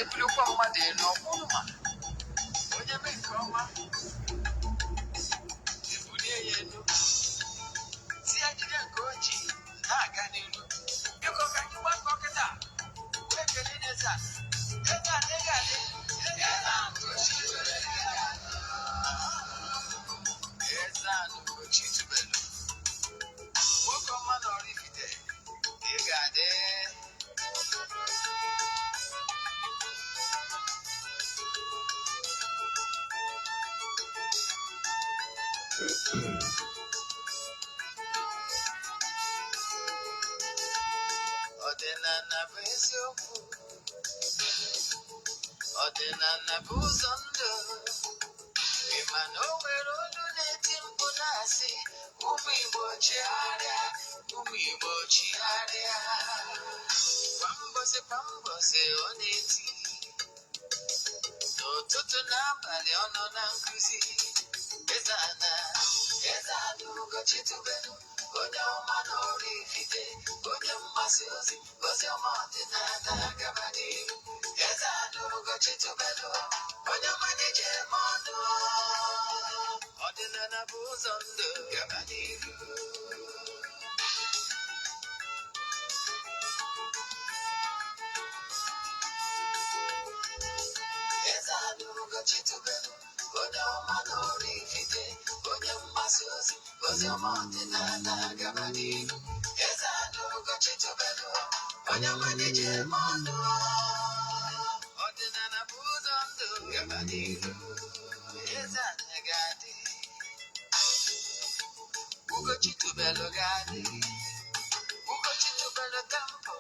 ebulukwa mmadụ elu ọkwụrụ ma onye mee nke ọma ebulie ya elu si ya jide nke ojii na-aga n'elu biko ka anyị gbakọ kịta wee kelee eze-ana EZE-ANA Ugochi tubelu nwoke ọma na oraifite ị ga-adị ọdịnala bụ eziokwu ọdịnala bụ ụzọ ndụ ịma na o nwere olu na-eti mkpu na-asị ụmụ Igbo chigharịa ụmụ Igbo chigharịa kwa mbọsị ọ na-eti n'ụtụtụ n'abalị ọ nọ na nkụzi EZE-ANA Ugochi tubelu onye ọma na oraifite onye mgbasa ozi ọma ọdịnala gaba n'ihu EZE-ANA Ugochi tubelu onye ọma na-eje eme ọnụ ọdịnala bụ ụzọ ndụ gaba n'ihu EZE-ANA Ugochi tubelu onye ọma na oraifite onye mgbasa ozi ọma ọdịnala gaba n'ihu EZE-ANA Ugochi tubelu onye ọma na-eje eme ọnụ ọdịnala bụ ụzọ ndụ gaba n'ihu EZE-ANA ga-adị Ugochi tubelu ga-adị Ugochi tubelu temple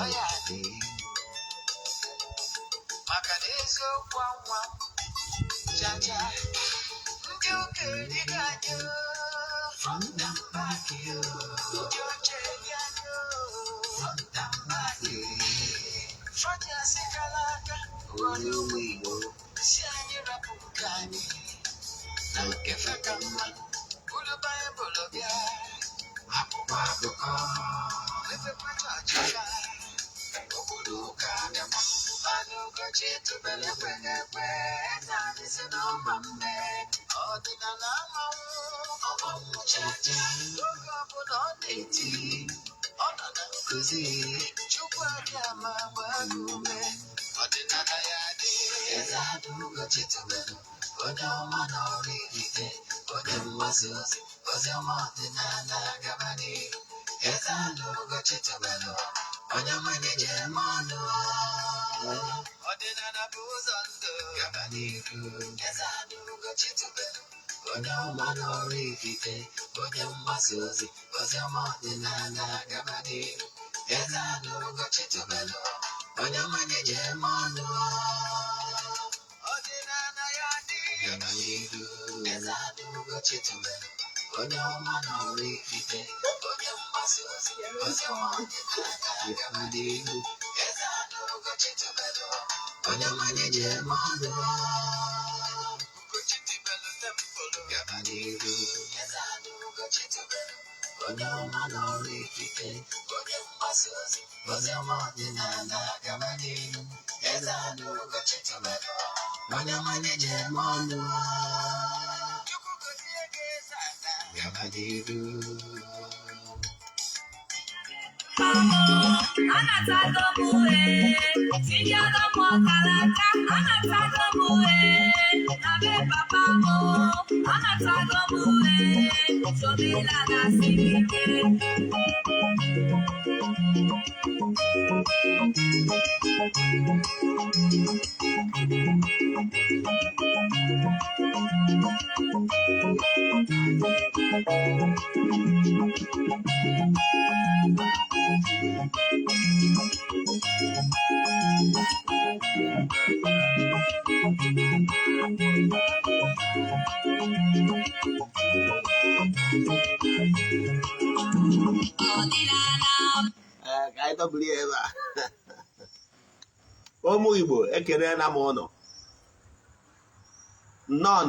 ọ ya adị maka na eziokwu anwa jaja ndị okenye ga-adị from the back you ndị oche ga-adị from the back front ya sikala aka onye ụmụ Igbo si anyị rapụ nke anyị na nke feka mma bụrụ Baịbụl bịa akwụkwọ akụkọ mepekwa chọọchị fa obodo ụka bịakwa mana Ugochi tubelu ekweghị ekwe EZE-ANA si n'ọma mme ọdịnala amanwụ chacha oge ọbụla ọ na-eti ọ nọ na nkụzi Chukwu abịa ma gbaa gị ume ọdịnala ya dị EZE-ANA Ugochi tubelu onye ọma na oraifite onye mgbasa ozi ọma ọdịnala gaba n'ihu EZE-ANA Ugochi tubelu onye ọma na-eje eme ọnụ ọdịnala bụ ụzọ ndụ gaba n'ihu EZE-ANA Ugochi tubelu onye ọma na oraifite onye mgbasa ozi ọma ọdịnala gaba n'ihu EZE-ANA Ugochi tubelu onye ọma na-eje eme ọnụ ọdịnala ya dị gaba n'ihu EZE-ANA Ugochi tubelu onye ọma na oraifite onye mgbasa ozi ọma ọdịnala gaba n'ihu EZE-ANA Ugochi tubelu onye ọma na-eje eme ọnụ Ugochi tubelu temple gaba n'ihu EZE-ANA Ugochi tubelu onye ọma na oraifite onye mgbasa ozi ọma ọdịnala gaba n'ihu EZE-ANA Ugochi tubelu onye ọma na-eje eme ọnụ gaba n'ihu Anatagomuhe, Tinyagomo Kalaka, Anatagomuhe, Nabe Papamo, Anatagomuhe, Sobila Gasike. ụmụ Igbo ekele na m ụnụ nnọọ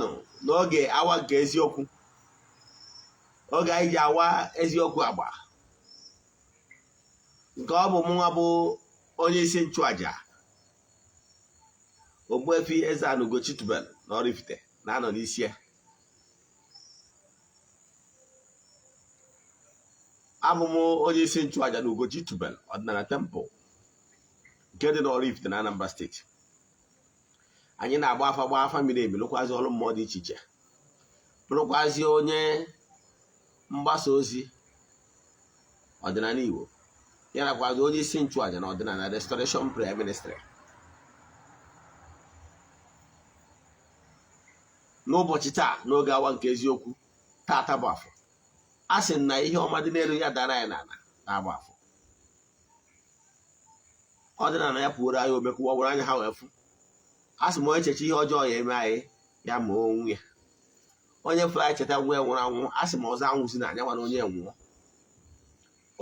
n'oge awa nke eziokwu, oge anyị ji awa eziokwu agba nke ọ bụ mụnwa bụ onye isi nchụaja Ogbuefi EZE-ANA Ugochi tubelu na oraifite na-anọ n'isi ya. Abụ m onye isi nchụaja na Ugochi tubelu ọdịnala temple nke dị n'Oraifite na Anambra steeti. Anyị na-agba afa miri emi, lụkwazi ọrụ mmụọ dị iche iche, bụrụkwazi onye mgbasa ozi ọdịnala Igbo, ya nakwazi onye isi nchụaja na ọdịnala restoration prayer ministry. N'ụbọchị taa, n'oge awa nke eziokwu, taata bụ afọ. A sị na ihe ọma dị n'elu ya dara anyị n'ala na-agba afọ. Ọdịnala ya pụoro anyị omekwu, ọ bụrụ anya ha wee fụ. A sị m onye cheche ihe ọjọọ ya eme anyị ya ma onwe ya. Onye fụrụ anyị cheta nwa ya nwụrụ anwụ, a sị m ọzọ anwụ si na anya nwana onye nwụọ.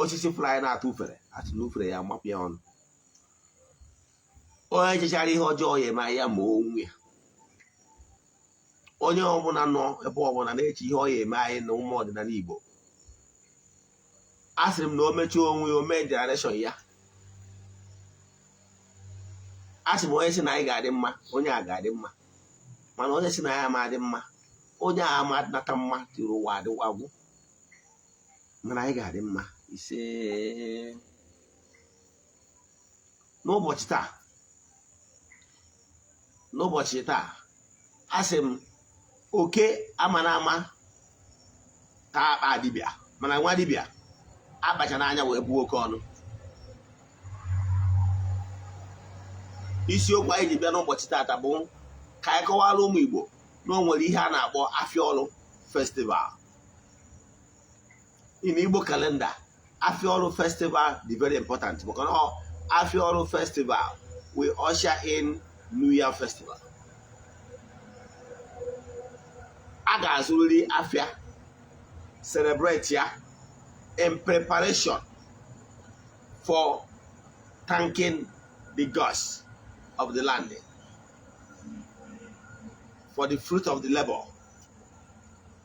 Osisi fụrụ anyị na-atụ ufere, atụ na ufere ya mapụ ya ọnụ. Onye chechara ihe ọjọọ ya eme anyị ya ma onwe ya. Onye ọbụla nọ ebe ọbụla na-eche ihe ọ ya eme anyị na ụmụ ọdịnala Igbo, a sịrị m na o mechie onwe ya, o mee generation ya. A sị m onye si na anyị ga-adị mma, onye a ga-adị mma, mana onye si na ya ama adị mma, onye a ama nata mma tiri ụwa adịwagwụ, mana anyị ga-adị mma. Ise n'ụbọchị taa a sị m oke ama na ama ka akpa dibịa, mana nwa dibịa akpacha n'anya wee buo oke ọnụ. Isiokwu anyị ji bịa n'ụbọchị taata bụ ka anyị kọwara ụmụ Igbo na o nwere ihe a na-akpọ Afia Olu festival. In Igbo calendar, Afia Olu festival dị very important because Afia Olu festival will usher in New Year festival. A ga-azụrịrị Afia, celebrate ya in preparation for thanking the gods of the land for the fruit of the labor.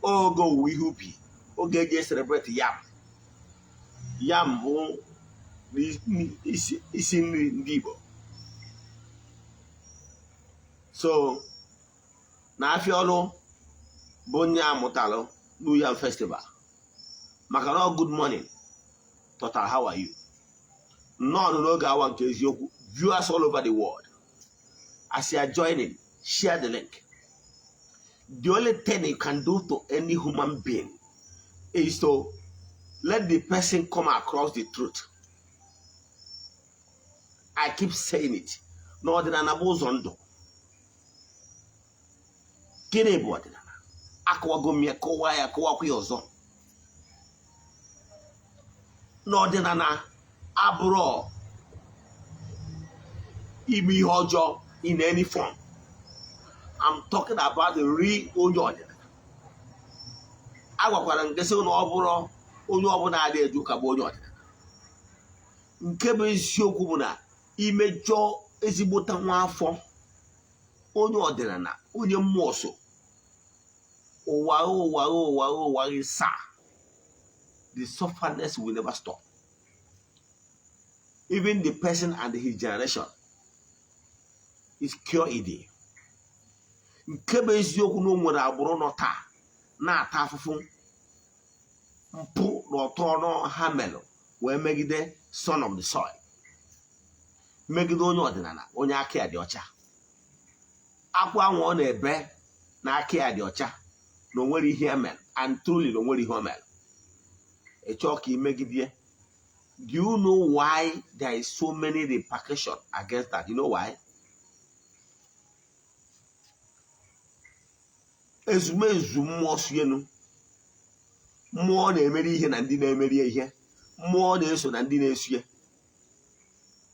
Oge owuwe ihe ubi, oge eji celebrate yam. Yam bụ isi nri ndị Igbo. So na Afia Olu bụ onye amụtalụ New Yam festival. Maka na good morning total, how are you? None n'oge awa nke eziokwu, viewers all over the world, as you are joining, share the link. The only thing you can do to any human being is to let the person come across the truth. I keep saying it. N'ọdịnala bụ ụzọ ndụ. Gịnị bụ ọdịnala? Akọwago m ya, kọwaa ya, kọwakwa ya ọzọ. N'ọdịnala abụrụ ime ihe ọjọọ in any form. I'm talking about the real onye ọdịnala. Agwakwara m gịsị na ọ bụrụ onye ọbụla adị eju ka bụ onye ọdịnala. Nke bụ eziokwu bụ na imejọ ezigbota nwa afọ onye ọdịnala, onye mmụọ so, ụwa ịsa, the sufferness will never stop. Even the person and his generation is cure ide. Nke bụ eziokwu na o nwere agbụrụ nọ taa na-ata afụfụ mpụ na ọtọ ọnụ ha melụ wee megide son of the soil, megide onye ọdịnala, onye aka ya dị ọcha. Akwa anwụ ọ na-ebe na aka ya dị ọcha na onwere ihe emel, and truly na onwere ihe omel. Ịchọ ka imegide. Do you know why there is so many repercussions against that? You know why? Ezumezu mmụọ sienu, mmụọ na-emeri ihe na ndị na-emeri ihe, mmụọ na-eso na ndị na-eso ya.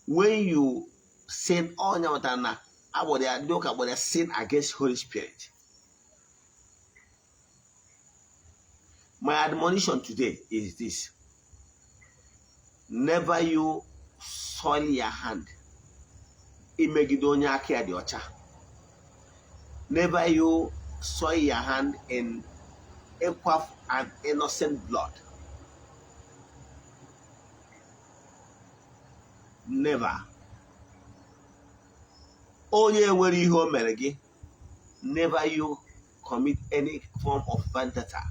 When you sin, ọnya ụtara na agbọrọ ndị ụka gbọrọ sin against Holy Spirit. My admonition today is this: never you soil your hand imegide onye aka ya dị ọcha. Never you soil your hand in equal and innocent blood. Never. onye nwere ihe o mere gị, never you commit any form of vendetta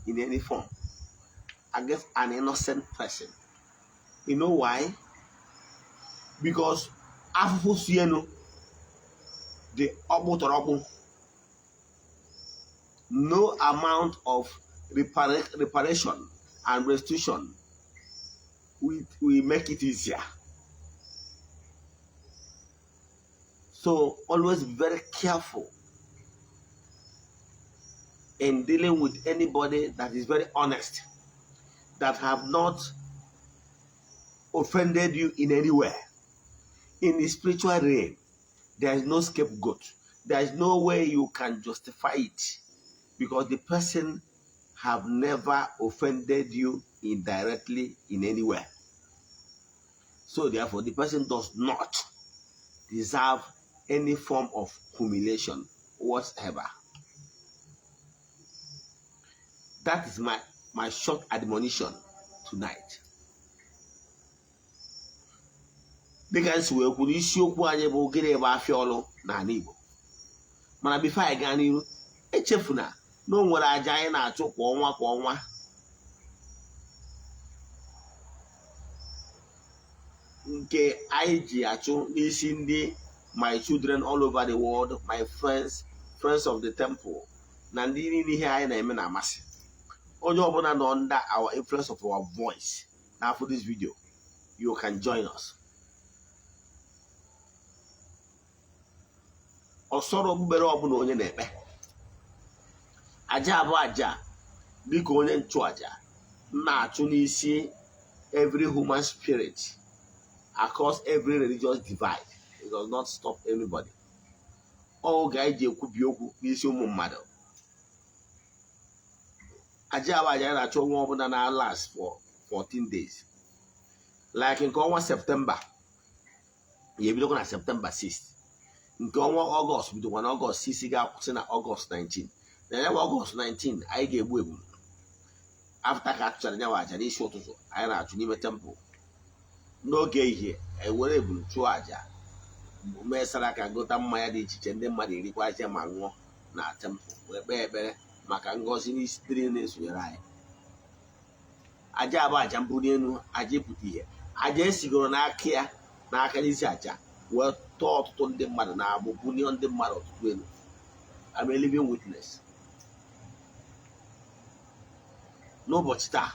in any form against an innocent person. You know why? Because afụfụ sienu the ọkpụtọrọkpụ, no amount of reparation and restitution will make it easier. So always be very careful in dealing with anybody that is very honest, that have not offended you in any way. In the spiritual realm, there is no scapegoat. There is no way you can justify it, because the person have never offended you indirectly in any way. So therefore, the person does not deserve any form of humiliation whatsoever. That is my short admonition tonight. Dịka nsi wee kwuru, isiokwu anyị bụ gịnị bụ afịa ọlụ n'ala Igbo. Mana bifo anyị gaa n'iru, echefuna na o nwere aja anyị na-achụ kwa ọnwa nke anyị ji achụ n'isi ndị my children all over the world, my friends of the temple, na ndị niile ihe anyị na-eme na amasị. Onye ọbụla nọ under our influence of our voice, now for this video, you can join us. Ọsọrọ okpukpere ọbụla onye na-ekpe, aja abụ aja dịka onye nchụaja na-achụ n'isi every human spirit across every religious divide. It does not stop everybody. All guys ji ekwubi okwu n'isi ụmụ mmadụ. Aja abụ aja na-achụ onwe ọbụla na last for 14 days. Like nke ọnwa September, ya ebidokwa na September 6th. Nke ọnwa Ọgọst bidokwa na Ọgọst 6 ga-akwụsị na Ọgọst 19. Na ya bụ Ọgọst 19 anyị ga-egbu egbu. After ka achụchara nyawa aja n'isi ụtụtụ, anyị na-achụ n'ime temple. N'oge ihe ewere ebulu chụọ aja, mesara ka gota mmanya dị iche iche ndị mmadụ erikwa aja ma ṅụọ na temple, wee kpee ekpere maka ngọzi n'isi ndị na-esonyere anyị. Aja abụ aja mbuli elu, aja ịpụta ihe, aja esigoro n'aka ya n'aka n'isi aja wee tọọ ọtụtụ ndị mmadụ na agbụ bunye ndị mmadụ ọtụtụ elu. I'm a living witness. N'ụbọchị taa,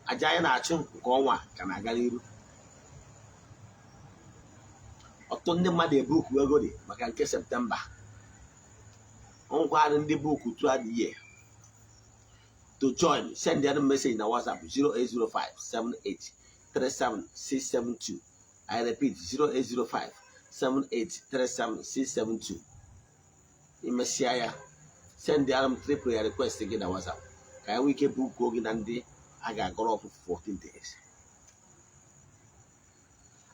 aja anyị na-achụ nke ọnwa ka na-aga n'iru. Ọtụtụ ndị mmadụ ebuku ego dị maka nke Septemba. Ngwa ndị buku throughout the year. To join, send them a message in WhatsApp 0805-7837-672. I repeat, 0805-7837-672. In Messiah, send them 3 prayer requests again in WhatsApp. Can we keep book going and the I got off for 14 days?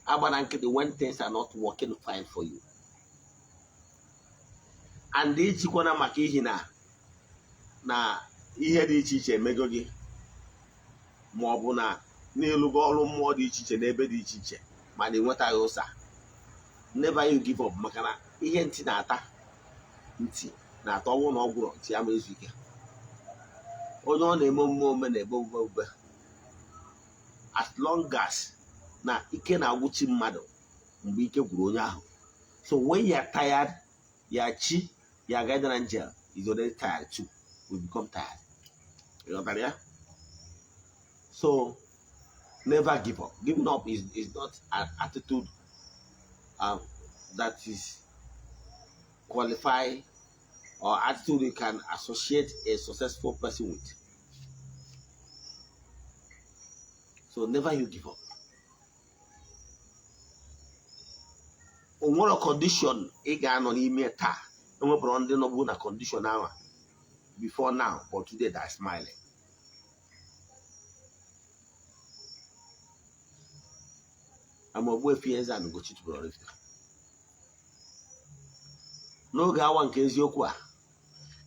Abananke, when things are not working fine for you. And the Chikwana Makihina na ihe dị iche iche emego gị, ma ọ bụ na n'elugo ọrụ mmụọ dị iche iche n'ebe dị iche iche ma na-enwetaghị ụsa. Never you give up, maka na ihe ntị na-ata ọnwụ na ọgwụrụ ntị ama ezu ike. Onye ọ na-eme omume na-ebe omume as long as na ike na-agwụchi mmadụ mgbe ike gwụrụ onye ahụ. So when you are tired, your chi, your guardian angel is already tired too. We become tired. You know that, yeah? So never give up. Giving up is not an attitude that is qualified or attitude you can associate a successful person with. So never you give up. On what condition ị ga-anọ n'ime taa, enwebụrụ ndị nọbụ na condition ahụ before now, but today they're smiling. I'm Ogbuefi EZE-ANA Ugochi to oraifite. N'oge awa nke eziokwu a,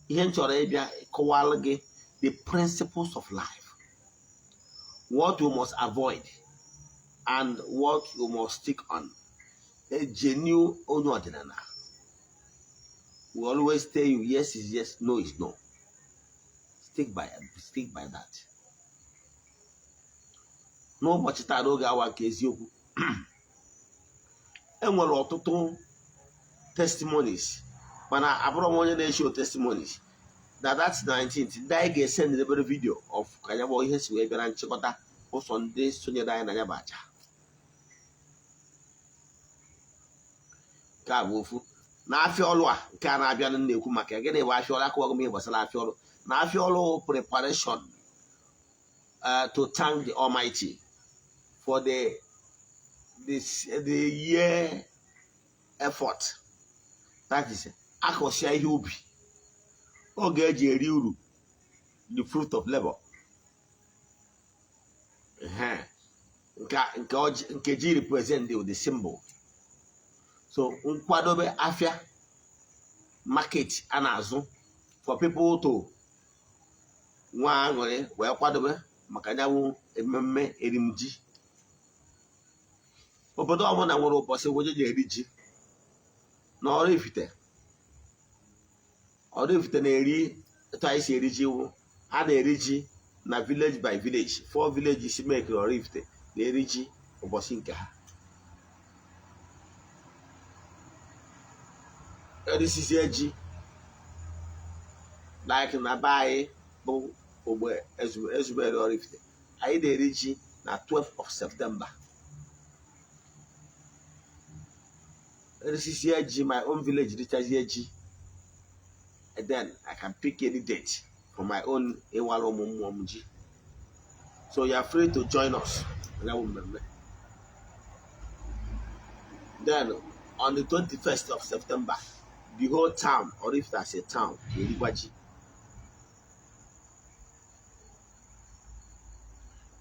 ihe m chọrọ ịbịa kọwalụ gị the principles of life, what you must avoid and what you must stick on a genuine Odinana will always tell you yes is yes, no is no. Stick by that. N'ụbọchị taa n'oge awa nke eziokwu enwere ọtụtụ testimonies mana abụrụ m onye na-eshow testimonies that's 19th ndị anyị ga-esend debere video of ka ya bụ ihe si wee bịara nchịkọta ụsọ ndị sonyere anyị na ya bụ aja nke a bụ ofu na Afia Olu a nke a na-abịa na-ekwu maka gịnị bụ Afia Olu akụwago m ihe gbasara Afia Olu na Afia Olu preparation to thank the Almighty for the year effort. That is akọsia ihe ubi oge eji eri uru, the fruit of labor. Nke ji represent the symbol. So nkwadobe afia market a na-azụ for people to nwa aṅụrị wee kwadobe maka nyanwụ ememme erimji. Obodo ọbụla nwere ụbọchị onye ji eri ji na oraifite na-eri etu anyị si eri ji wụ a na-eri ji na village by village 4 villages make oraifite na-eri ji ụbọchị nke ha. Erisizie ji like na be anyị bụ Ogbuefi oraifite anyị na-eri ji na 12th of September. Erisizie ji my own village richazie ji, and then I can pick any date for my own Ewalo Mumum ji. So you are free to join us. Then on the 21st of September, the whole town, or if that's a town, Iriwaji.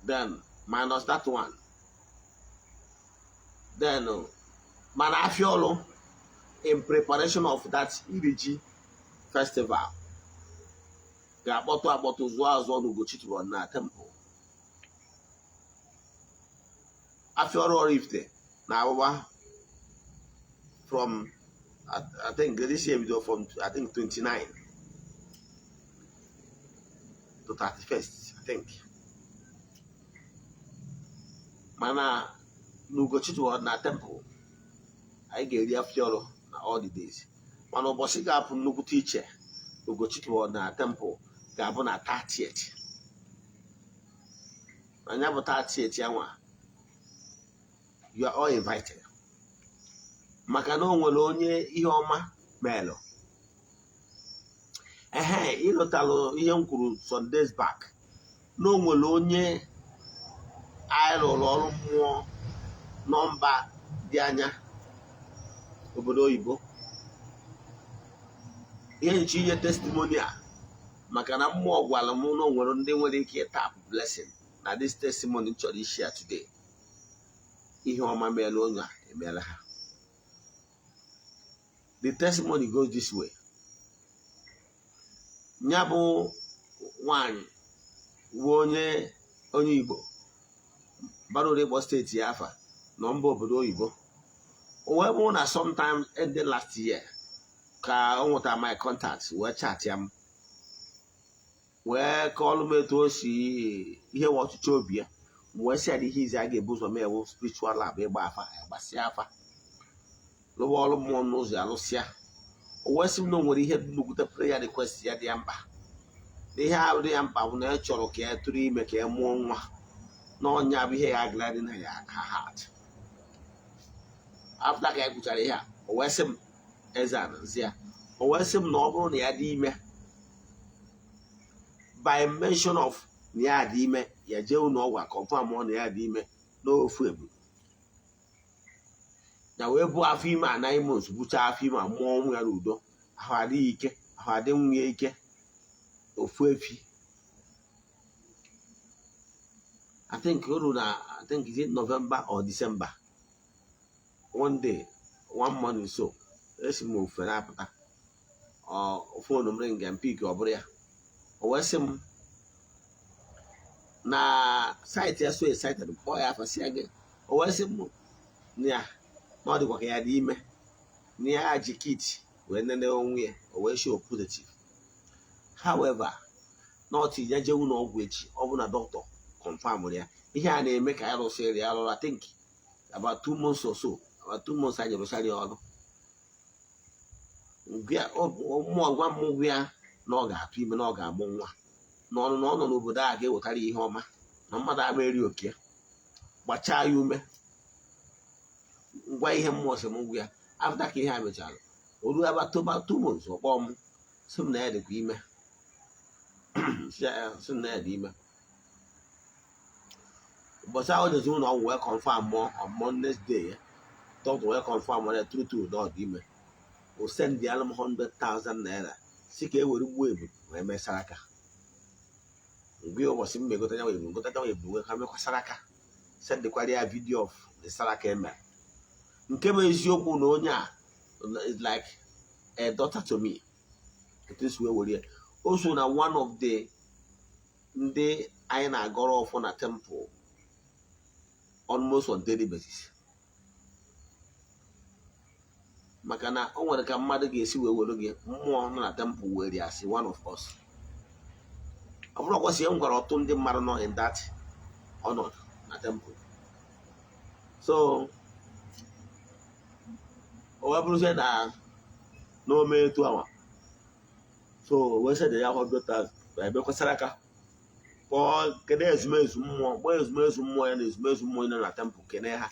Then minus that one. Then Man Afia Olu, in preparation of that Iriji festival, ga-akpọtụ zụọ azụ ọnụ Ugochi na temple. Afia Olu oraifite na abụba from I think this year video from 29 to 31st, I think. Mana Ugochi na temple. I get Afia Olu na all the days. Mana ụbọchị ga-apụ nnukwute iche Ugochi na temple ga-abụ na 30th. Anya bụ 30th ya nwa. You are all invited. Maka na o nwere onye ihe ọma meelụ. Ịlụtalụ ihe m kwuru some days back. Na o nwere onye anyị rụrụ ọrụ mmụọ nọmba dị anya obodo oyibo. Ihe nche inye testimony a maka na mmụọ gwara m na o nwere ndị nwere ike tap blessing na this testimony chọrọ ishare today. Ihe ọma meelụ onye a emeela ha. The testimony goes this way. Nyabụ nwanyị wu onye Igbo bara Igbo steeti ya afa na mba obodo oyibo. O wee bụ na sometime ending last year ka o nweta my contacts wee chat ya m wee kọọlụ m etu o si ihe ọchịchị obi ya wee sị ya ihe izi a ga-ebu ụzọ mewu spiritual lab ịgba afa gbasịa afa lụwa ọrụ mmụọ n'ụzọ ya lụsịa. O wee sị m na o nwere ihe nnukwute prayer request ya dị ya mkpa. Ihe ahụ dị ya mkpa bụ na ya chọrọ ka ya tụrụ ime ka ya mụọ nwa na ọnya bụ ihe ya agladị na ya ha heart. After ka ya kwuchara ihe a, o wee sị m Eze-Ana nzi ya, o wee sị m na ọ bụrụ na ya dị ime by mention of na ya dị ime ya jee ụlọ ọgwụ confirm ọ na ya dị ime n'ofu ebu. Ya wee bụ afọ ime a 9 months bụchaa afọ ime a mụọ nwa ya n'udo, ahụ adịghị ike, ahụ adị nwunye ike, ofu efi. I think is it November or December. One day, 1 month or so, esi m ofe na-apụta phone m ring and pick ọ bụrụ ya. O wee sị m na site ya so excited kpọọ ya afasị ya gị. O wee sị m na na ọ dịkwa ka ya dị ime na ya ji kit wee nene onwe ya o wee show positive. However, not ya jewu na ọgwụ echi ọ bụ na dọkịta confirm ya ihe a na-eme ka ya rụsịrị ya lụrụ I think about 2 months or so, about 2 months anyị rụsịrị ya ọrụ. Gwa m ya na ọ ga-atụ ime na ọ ga-amụ nwa n'ọnụ na ọ nọ n'obodo a ga-ewetara ihe ọma na mmadụ ama eri oke gbachaa ya ume ngwa ihe mmụọ sị m ngwa ya afta ka ihe a mechara o ruo about 2 months ọ kpọọ m sị m na ya dịkwa ime sị m na ya dị ime. Ụbọchị ahụ jezi ụlọ ọgwụ wee confirm mụọ on Monday ya dọkịta wee confirm ya true na ọ dị ime. O send ya m 100,000 naira si ka e were gbuo ebu wee mesara aka. Mgbe ụbọchị m megota ya ebu ngota ya ebu wee ka mekwasara aka sendikwara ya video of the saraka eme nke bụ eziokwu na onye a is like a daughter to me. It is where we also na one of the ndị anyị na-agọrọ ọfụ na temple almost on daily basis. Maka na o nwere ka mmadụ ga-esi wee were gị mmụọ nọ na temple were ya si one of us. Ọ bụrụ kwasị e nwere ọtụ ndị mmadụ nọ in that ọnọdụ na temple. So o wee bụrụzie na n'ome etu awa so wee sị ya 100,000 wee bekwasara aka kpọọ kedu ezumezu mmụọ gbaa ezumezu mmụọ ya na ezumezu mmụọ nọ na temple kene ha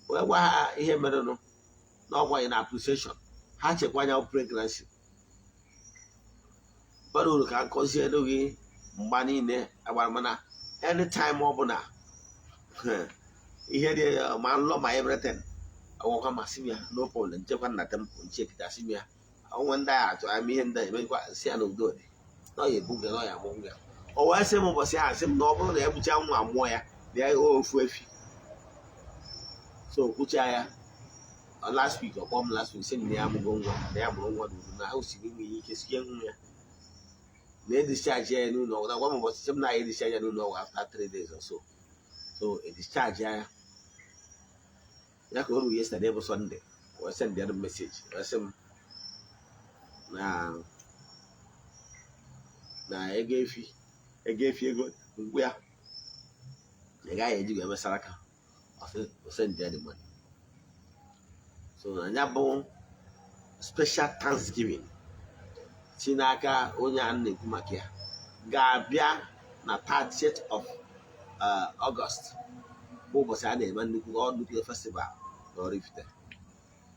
wee gwa ha ihe merenụ n'ọgwa ya na appreciation ha chekwa anya pregnancy bara uru ka nkọzie elu gị mgba niile agbara mana anytime ọ bụla ihe dị ma nlọ ma everything ọgwụkwa masị m ya no problem nchekwa na temple nchekịtasị m ya onwe ndị agha atụ ama ihe ndị emekwa si ya na udo dị na ọya ebuga na ọya amụ ya o wee sị m ụbọchị ahụ sị m na ọ bụrụ na ya gbucha nwa mụọ ya na ya ofu efi so kwucha ya last week ọ kpọọ m last week sị m na ya amụgo nwa na ya mụrụ nwa n'uru na ahụ siri inwe ike sie nwa ya na edischarge ya n'ụlọ ọgwụ na gwa m ụbọchị sị m na ya edischarge ya n'ụlọ ọgwụ after 3 days or so edischarge ya ya ka o ruru yesterday bụ Sunday wee send ya message wee sị m na ego efi ego mgbe ya ị gaghị eji wee mesara aka o send ya the money. So na ya bụ special thanksgiving si n'aka onye a na-ekwu maka ya ga-abịa na 30th of August bụ ụbọchị a na-eme nnukwu festival na Oraifite.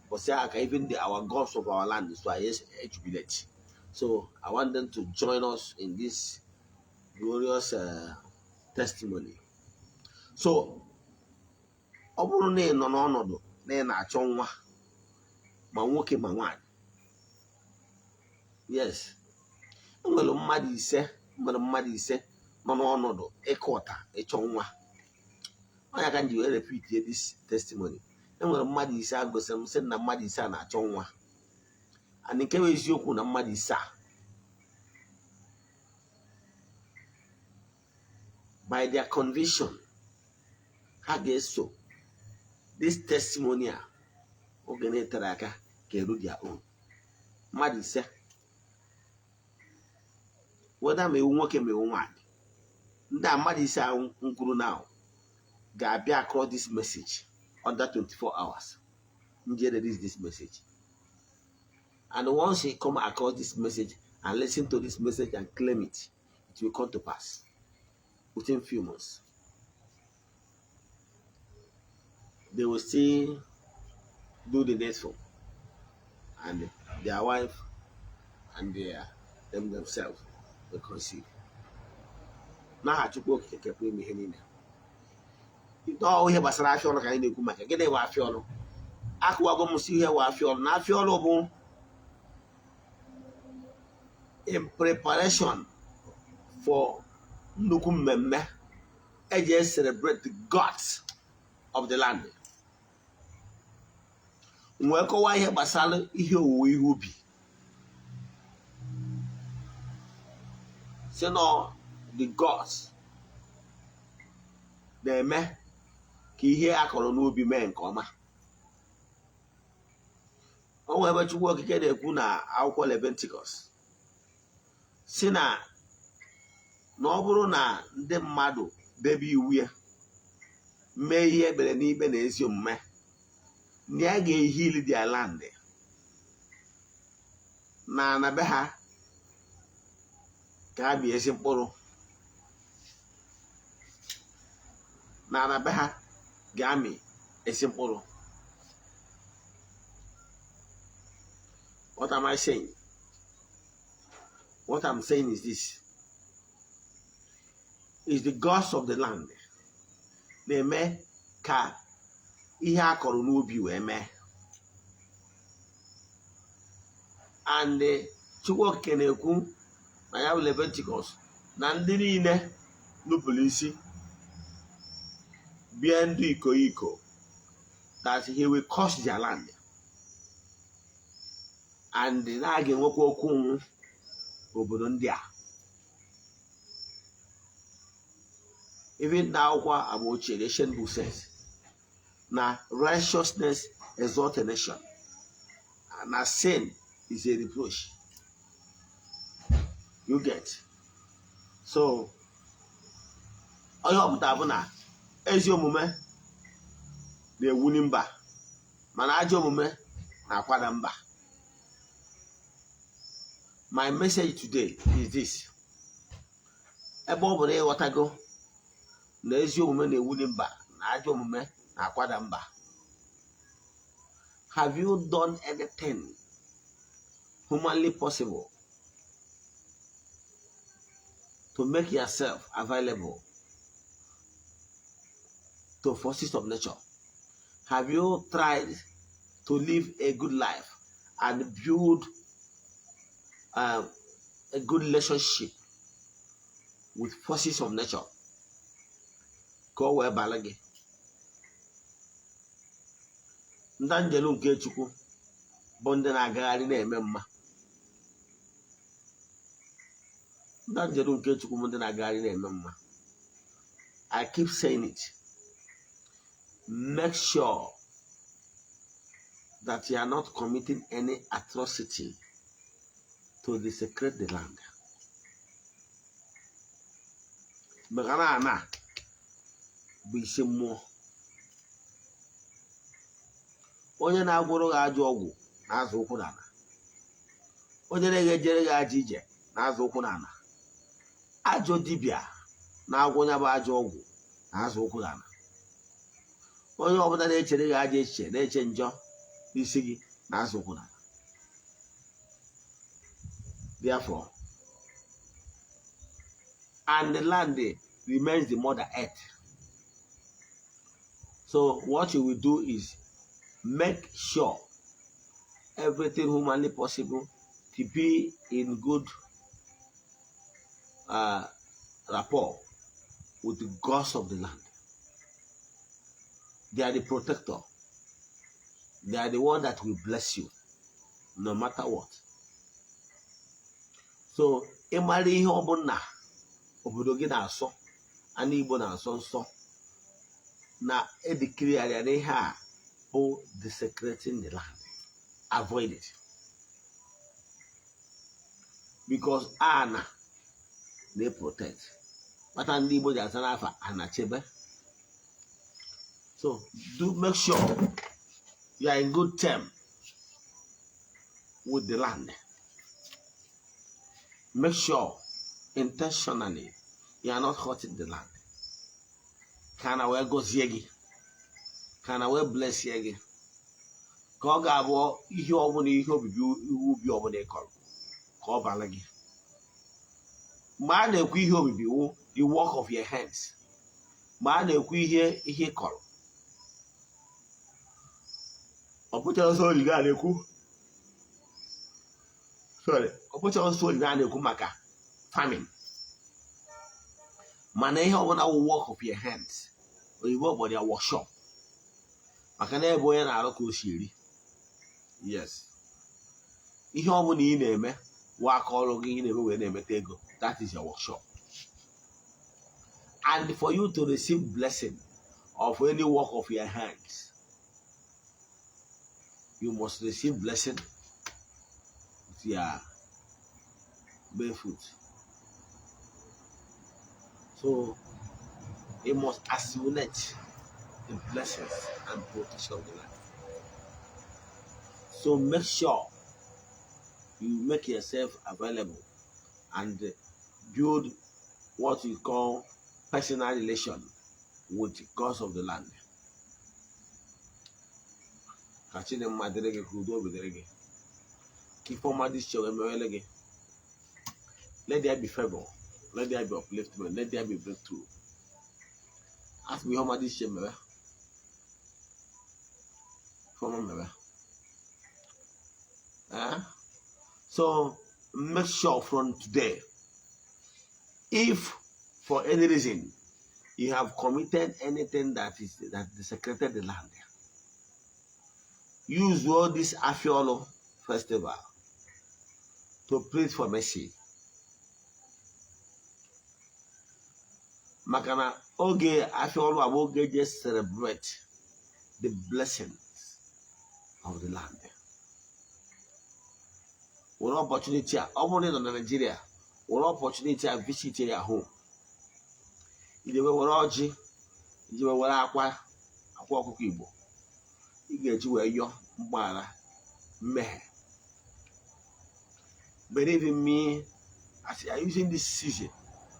Ụbọchị ahụ ka even our gods of our land so I jubilate. So I want them to join us in this glorious testimony. So ọ bụrụ na ị nọ n'ọnọdụ na ị na-achọ nwa ma nwoke ma nwaanyị, yes, enwere mmadụ ise nọ n'ọnọdụ ịkọta ịchọ nwa. Onye ka ji wee repeat this testimony. Enwere mmadụ ise a gosiri m sị na mmadụ ise a na-achọ nwa, and nke bụ eziokwu na mmadụ ise a by their conviction ha ga-eso this testimony a oge na-etere aka ka eru their own. Mmadụ ise, whether ma ewu nwoke ma ewu nwaanyị, ndị a mmadụ ise a nkwuru na ga-abịa across this message under 24 hours. Ndị release this message, and once you come across this message and listen to this message and claim it, it will come to pass within few months. They will still do the needful, and their wife and themselves will conceive. N'aha Chukwu Okike nke pụrụ ime ihe niile. Ọ ihe gbasara afịa ọrụ ka anyị na-ekwu maka gịnị bụ afịa ọrụ. Akụwago m si ihe bụ afịa ọrụ na afịa ọrụ bụ in preparation for nnukwu mmemme eji celebrate the gods of the land. Nwee kọwaa ihe gbasara ihe owuwe ihe ubi si nọ the gods na-eme ka ihe akọrọ n'ubi mee nke ọma. o nwere ebe Chukwu okike na-ekwu na akwụkwọ Leviticus si na ọ bụrụ na ndị mmadụ debe iwu ya mee ihe ekpere n'ikpe na ezi omume na ya ga-ehili their land na anabe ha ka ha bie ezi mkpụrụ na anabe ha ga-amị ezi mkpụrụ. What am I saying? What I'm saying is this. Is the gods of the land na-eme ka ihe a kọrọ n'ubi wee mee. And Chukwu okike na-ekwu na ya bụ Leviticus na ndị niile nupụrụ isi bie ndụ iko that he will curse their land. And na a ga-enwekwa okwu obodo ndị a. Even now, about the ancient book says, now righteousness exalts a nation, and sin is a reproach. You get? So, all of that, ezi omume na-ewuli mba, mana ajọ omume na-akwada mba. My message today is this. Ebe ọ bụrụ ịghọtago na ezi omume na-ewuli mba na ajọ omume na-akwada mba. Have you done anything humanly possible to make yourself available to forces of nature? Have you tried to live a good life and build a good relationship with forces of nature? Ka o wee bala gị. Ndị njelu nke Chukwu bụ ndị na-agagharị na-eme mma. Ndị njelu nke Chukwu bụ ndị na-agagharị na-eme mma. I keep saying it. Make sure that you are not committing any atrocity to desecrate the land. Megana ana bụ isi mmụọ. Onye na-agwụrụ gị ajọ ọgwụ na-azụ ụkwụ n'ala. Onye na-ejere gị ajọ ije na-azụ ụkwụ n'ala. Ajọ dibịa na-agwụnya bụ ajọ ọgwụ na-azụ ụkwụ n'ala. Onye ọbụla na-echere gị ajọ echiche na-eche njọ n'isi gị na-azụ ụkwụ n'ala. Therefore, and the land remains the mother earth. So what you will do is make sure everything humanly possible to be in good rapport with the gods of the land. They are the protector. They are the one that will bless you no matter what. So, ịmara ihe ọbụla obodo gị na-asọ, ana Igbo na-asọ nsọ, na edikiri ya n'ihe a bụ desecrating the land. Avoid it. Because ana they protect. But and the Igbo just anafa anachebe. So do make sure you are in good term with the land. Make sure intentionally you are not hurting the land. Can I well go ziegi? Can I well bless yegi? God gabo ihe ọbụla ihe obibi ubi ọbụla ịkọrọ ka ọ bala gị. Ma a na-ekwu ihe obibi wụ the work of your hands. Ma a na-ekwu ihe ịkọrọ. Ọ pụtara ọsọ oyi ga na-ekwu. Sorry, ọ pụtara ọsọ oyi ga na-ekwu maka farming. Mana ihe ọbụla wụ work of your hands. Oyibo bụ their workshop. Maka na ebe onye na-arụ ka o si eri. Yes. Ihe ọbụla ị na-eme wụ aka ọrụ gị ị na-eme wee na-emeta ego. That is your workshop. And for you to receive blessing of any work of your hands, you must receive blessing with your barefoot. So you must assimilate the blessings and protection of the land. So make sure you make yourself available and build what you call personal relation with the gods of the land. Let there be favor, let there be upliftment, let there be breakthrough. As we home this year, so make sure from today, if for any reason you have committed anything that desecrated the land, use all this Afia Olu festival to pray for mercy. Makana oge Afia Olu aboge just celebrate the blessings of the land. One opportunity, only in Nigeria, one opportunity to visit your home. If you were Oji, if you were Aqua Igbo, you get to where your mother may. Believe in me, as you are using this season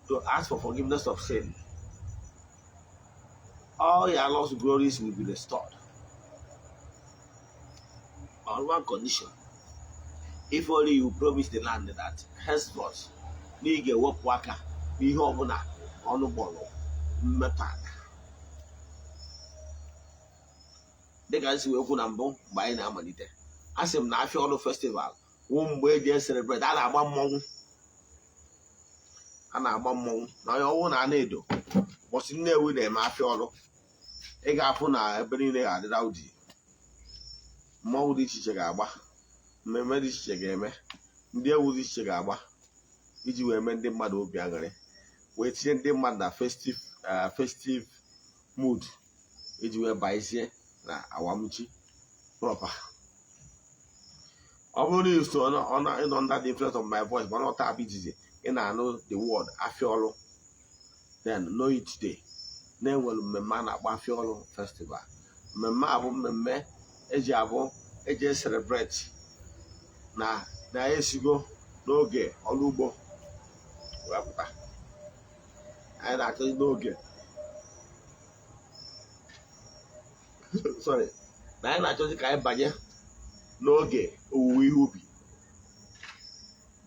to ask for forgiveness of sin, all your lost glories will be restored. On one condition, if only you promise the land that henceforth, you get work worker, you have on bolo, method. The guys who open and bomb by an amanite. As him Afia Olu festival, whom we just celebrate that abamong. And abamong. Now your own anedo. But in there with them Afia Olu. Egafuna ebeni at the Daudi. Maudi Chigaba. Memedi Chigame. There would this Chigaba. Did you amend the mad of Biagare? Waiting the mad festive mood. Did you buy here? Na awamuchi proper. I'm only used to under the influence of my voice, but not that easy. And I know the word Afia Olu. Then know it today. Then will man at Afia Olu festival. Me eje celebrate. Na years ago, no gay, Olubo. And actually no gay. Sorry. Na actually can't buy n'oge owuwe ihe ubi.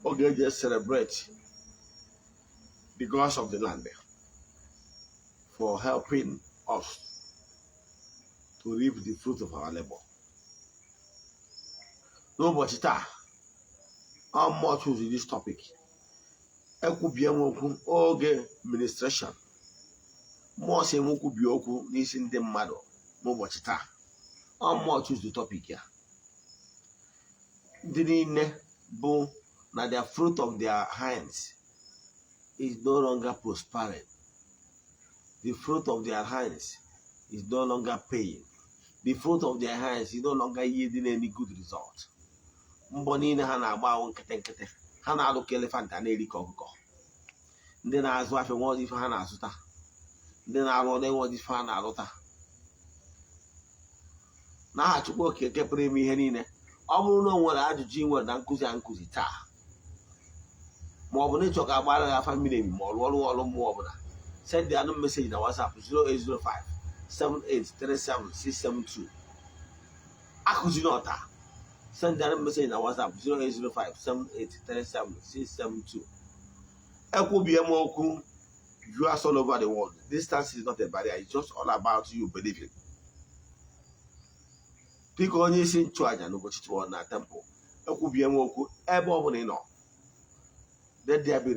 Oge just celebrate the gods of the land for helping us to reap the fruit of our labor. N'ụbọchị taa, how much was this topic? Ekwubie nwokwu oge administration. Mmụọ si nwokwubie okwu n'isi ndị mmadụ n'ụbọchị taa. How much was the topic here? The fruit of their hands is no longer prospering. The fruit of their hands is no longer paying. The fruit of their hands is no longer yielding any good result. Mbonine hana agba nkete hana alụka elephant na eri ka ọkụkọ. Ndị na-azụ afọ nwa ife ha na-azụta. Ndị na-arụ ọrụ nwa ife ha na-arụta. Na Chukwu Okike pụrụ ime ihe niile. Ọ bụrụ na o nwere ajụjụ inwere na nkụzi taa, ma ọ bụ na ịchọ ka agbara gị afa mmiri emi ma ọ rụọ ọrụ mmụọ ọbụla, send the message na WhatsApp 0805-7837672. Akụzi n'ọta, send the message na WhatsApp 0805-7837672. Ekwubie m okwu, viewers all over the world. Distance is not a barrier, it's just all about you believing. Pick onye isi nchụaja n'ụbọchị tụọ na temple. Ekwubie m okwu ebe ọ bụla ị nọ. Let there be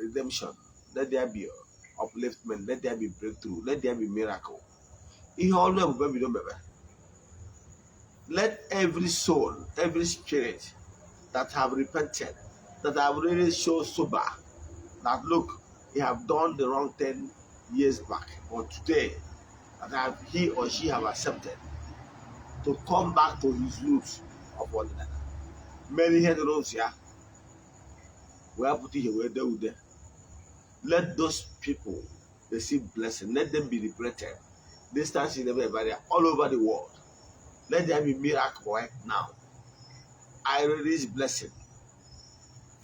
redemption. Let there be upliftment. Let there be breakthrough. Let there be miracle. Ihe ọlụ ebube bido mebe. Let every soul, every spirit that have repented, that have really shown sober, that look, he have done the wrong 10 years back, but today, that he or she have accepted, to come back to his roots of Odinana. Many heroes here. We are putting here there. Let those people receive blessing. Let them be liberated. This time in everybody all over the world. Let there be miracle right now. I release blessing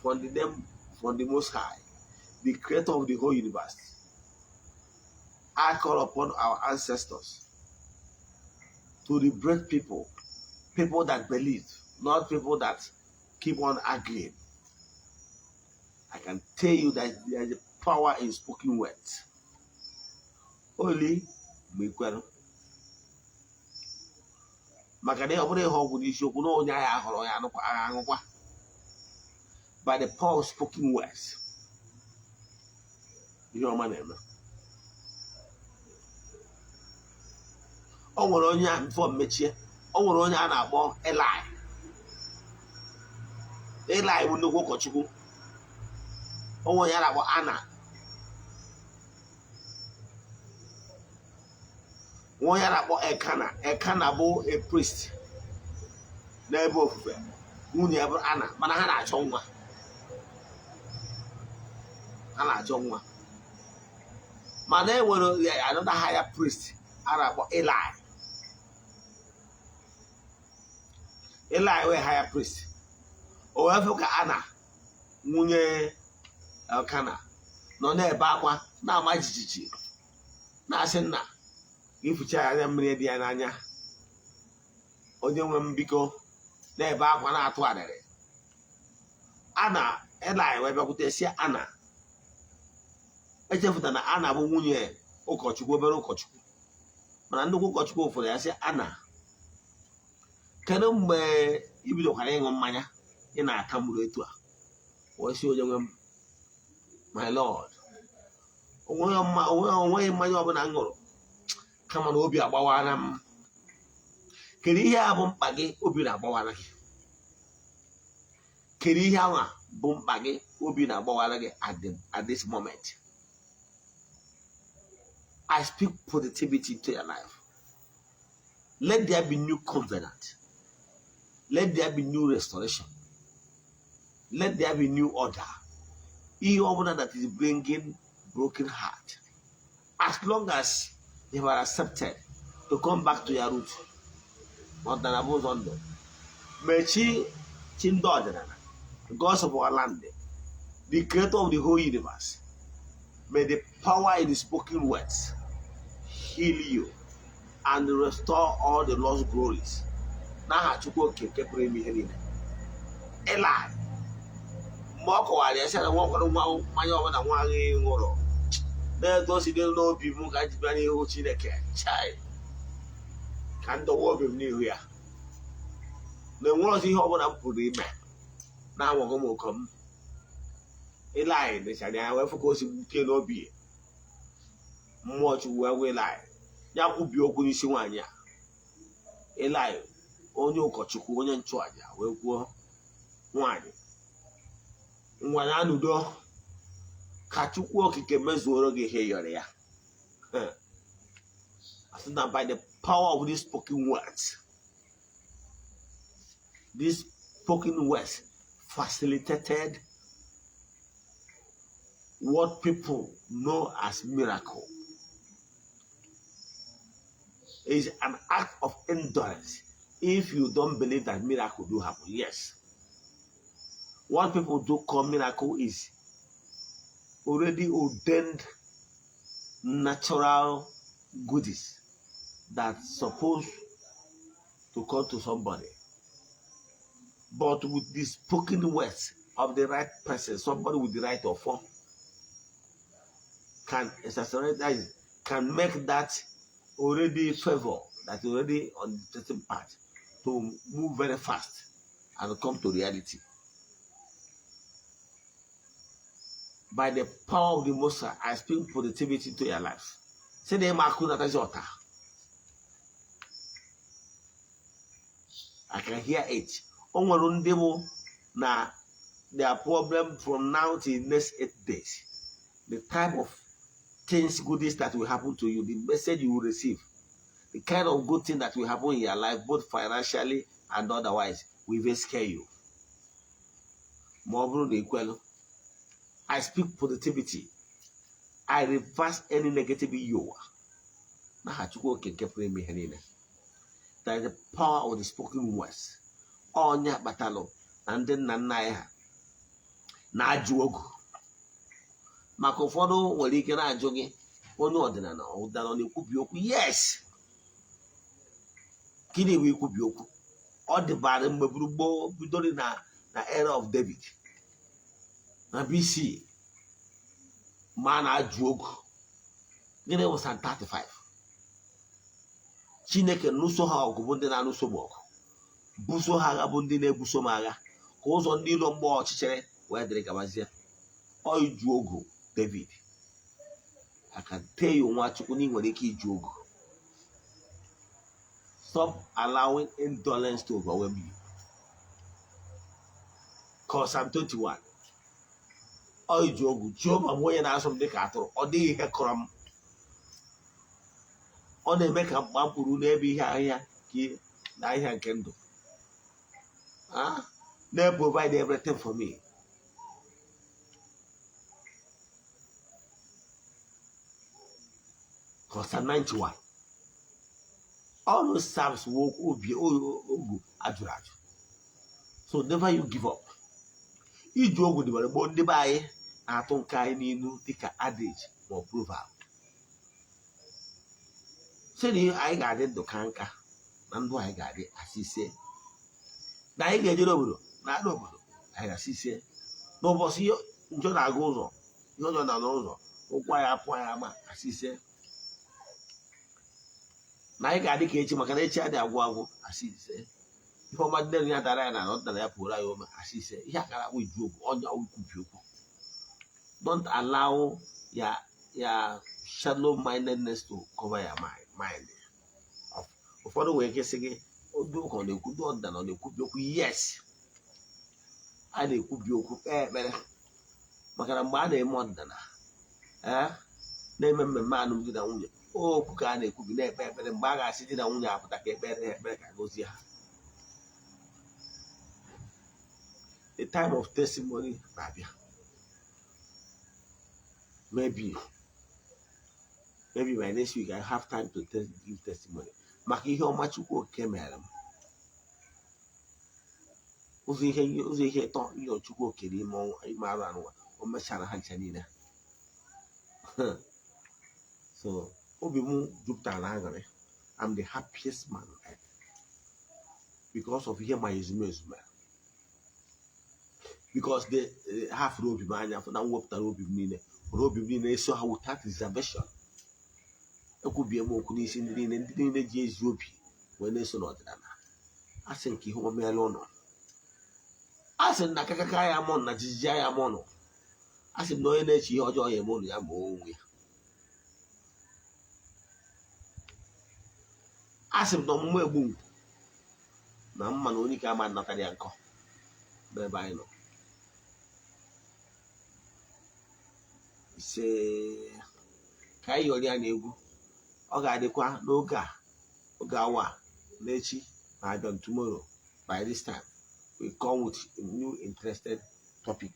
from the name from the Most High, the Creator of the whole universe. I call upon our ancestors to liberate people, people that believe, not people that keep on arguing. I can tell you that there is power in spoken words. Only Mikwero. Makane obere ho gu isi okwu no onya ya ahoro ya anukwa anukwa. By the power of spoken words. Your man eme. O nwere onye a before mechie. O nwere onye a na-akpọ Eli. Eli bụ nnukwu ụkọchukwu. O nwere onye a na-akpọ Anna. Onye a na-akpọ Ekana. Ekana bụ a priest n'ebe ofufe. Nwunye bụ Anna. Mana ha na-achọ nwa. Ha na-achọ nwa. Mana e nwere another higher priest a na-akpọ Eli. Eli wee higher priest. O wee fụ ka Anna nwunye Ekana nọ na-ebe akwa na-ama jijiji na-asị nna ifucha anya mmiri dị ya n'anya onye nwe m biko na-ebe akwa na-atụ arịrị. Anna Eli wee bịakwute si Anna echefuta na Anna bụ nwunye ụkọchukwu, obere ụkọchukwu, mana nnukwu ụkọchukwu ụfọdụ ya sị Anna, kedu mgbe ibidokwara ịṅụ mmanya ị na-aka mụrụ etu a? Wee sị onye nwe m, my lord, onweghị mmanya ọbụla m ṅụrụ kama na obi agbawara m. Kedu ihe a bụ mkpa gị obi na-agbawara gị? Kedu ihe ahụ bụ mkpa gị obi na-agbawara gị at this moment? I speak positivity to your life. Let there be new covenant. Let there be new restoration. Let there be new order. Any order that is bringing broken heart. As long as you are accepted to come back to your root. Odinana Bozondo. Mechi Chindo Odinana, gods of our land, the creator of the whole universe. May the power in the spoken words heal you and restore all the lost glories. Now, Eli, Moko, I said, I walk on my own and one. There those who don't know people can't be any who see the cat. Child. Can't the world be new here. The ones he hold up for the man. Now we'll come. Eli, they said, I will focus in Kano be. Much where we lie. Yaku be open issue one ya. Eli, on your cochuku, one and try ya, will go one. One anudo. Kachukwu okike mezuoro gị ihe yọrọ ya. I think that by the power of these spoken words, these spoken words facilitated what people know as miracle. It's an act of endurance. If you don't believe that miracle do happen, yes. What people do call miracle is already ordained natural goodies that's supposed to come to somebody. But with the spoken words of the right person, somebody with the right offer can exaggerate that, can make that already favor, that already on the certain part, to move very fast and come to reality. By the power of the Most High, I speak positivity to your life. Say the Makuna Tajota. I can hear it. Onwarundemo na their problem from now till next 8 days. The type of things, goodies that will happen to you, the message you will receive. The kind of good thing that will happen in your life, both financially and otherwise, will even scare you. I speak positivity. I reverse any negative you are. That is the power of the spoken words. Onya batalo and then nanaya na ajuogu. Maka ụfọdụ nwere ike na-ajụ gị onye ọdịnala ụdara na-ekwubi okwu. Yes. Gịnị bụ ikwubi okwu? Ọ dịbara mgbe gboo bidoro na era of David na BC ma na-ajụ ogu. Gịnị bụ Psalm 35? Chineke nụso ha ọgụ bụ ndị na-anụso m ọgụ, buso ha agha bụ ndị na-ebuso m agha, ka ụzọ ndị ilo mgbe ọchịchịrị wee dịrị gabazie. Ọ iju ogu David. I can tell you Nwachukwu na ị nwere ike iju ogu. Stop allowing indolence to overwhelm you. Cause Psalm 21. Ọ iju ogu. Jehova bụ onye na-asọ m dịka atụrụ. Ọ dịghị ihe kọrọ m. Ọ na-eme ka mkpa mkpụrụ n'ebe ihe ahịa na ahịa nke ndụ. They provide everything for me. Psalm 91. All those psalms will be ajuraju. So never you give up. Iju ogu dị gboo ndị be anyị na-atụ nke anyị n'ilu dịka adage ma ọ proverb. Sị na anyị ga-adị ndụ ka nka na ndụ anyị ga-adị asị ise. Na anyị ga-ejere obodo na ada obodo anyị ga-asị ise. N'ụbọchị njọ na-aga ụzọ, ihe ọjọọ na n'ụzọ, ụkwụ anyị apụ anyị ama asị ise. Na anyị ga-adị ka echi maka na echi adị agwụ agwụ asị ise. Ihe ọma ndị ya dara ya na ọ dara ya pụrụ anyị ome asị ise. Ihe akara akpụ iju okwu, onye ikwubi okwu. Don't allow your shallow mindedness to cover your mind. Ụfọdụ nwere ike sị gị oge ụka ọ na-ekwubi ọdịnala ọ na-ekwubi okwu. Yes, a na-ekwubi okwu kpee ekpere maka na mgbe a na-eme ọdịnala na-eme mmemme alụmdi na nwunye, okwu ka a na-ekwubi na-ekpe ekpere. Mgbe a ga-asị di na nwunye apụta ka ekpere ha ekpere ka gozie ha. The time of testimony na-abịa. Maybe by next week I have time to give testimony. Maka ihe ọma Chukwu Okike mere m. Ụzọ ihe ịtọ ihe Chukwu Okike ime arụ anụwa o mechara ha ncha niile. So obi m jupụtara na aṅụrị. I'm the happiest man on earth because of ihe ma ezumezu mere. Because they have obi m anya na mwepụtara obi m niile. Obi m niile eso ha without reservation. Ekwubie m okwu n'isi ndị niile ji ezi obi wee na-eso n'ọdịnala. Asị nke ihe o meela ụnụ. Asị na akakaka ya mụnụ na jijiji ya mụnụ. Asị na onye na-eche ihe ọjọọ ya eme ụnụ ya ma onwe ya. Asị m na ọmụmụ egbu na mma na onye ike ama natara ya nkọ n'ebe anyị nọ. Ise ka anyị yọrọ ya n'egwu. Ọ ga-adịkwa n'oge awa n'echi na abịa tomorrow. By this time we come with a new interesting topic.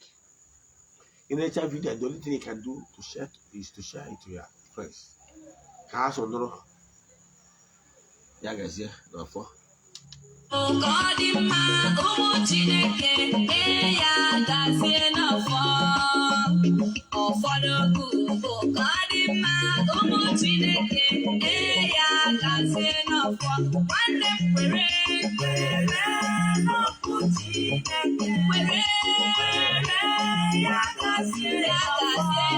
In the video, the only thing you can do to share is to share it to your friends. Ka ha so nụrụ ya gazie n'afọ. God in my own Chineke, ya gazie n'afọ. Follow good, God in my own Chineke, ya gazie n'afọ. Nwanne m kwere n'okwu Chineke, kwere ya gazie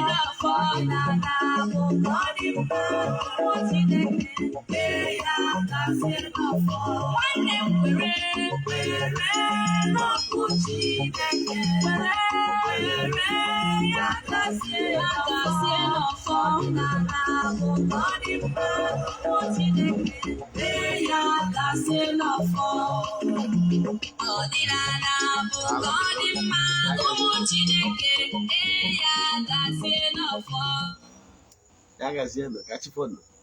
n'afọ. Odinana bụ God in my own Chineke, ya gazie n'afọ. Nwanne m kwere n'okwu Chineke, kwere ya gazie n'afọ. Odinana bụ God in my own Chineke, ya gazie n'afọ. Odinana bụ God in my own Chineke, ya gazie n'afọ. Ya gazie n'afọ.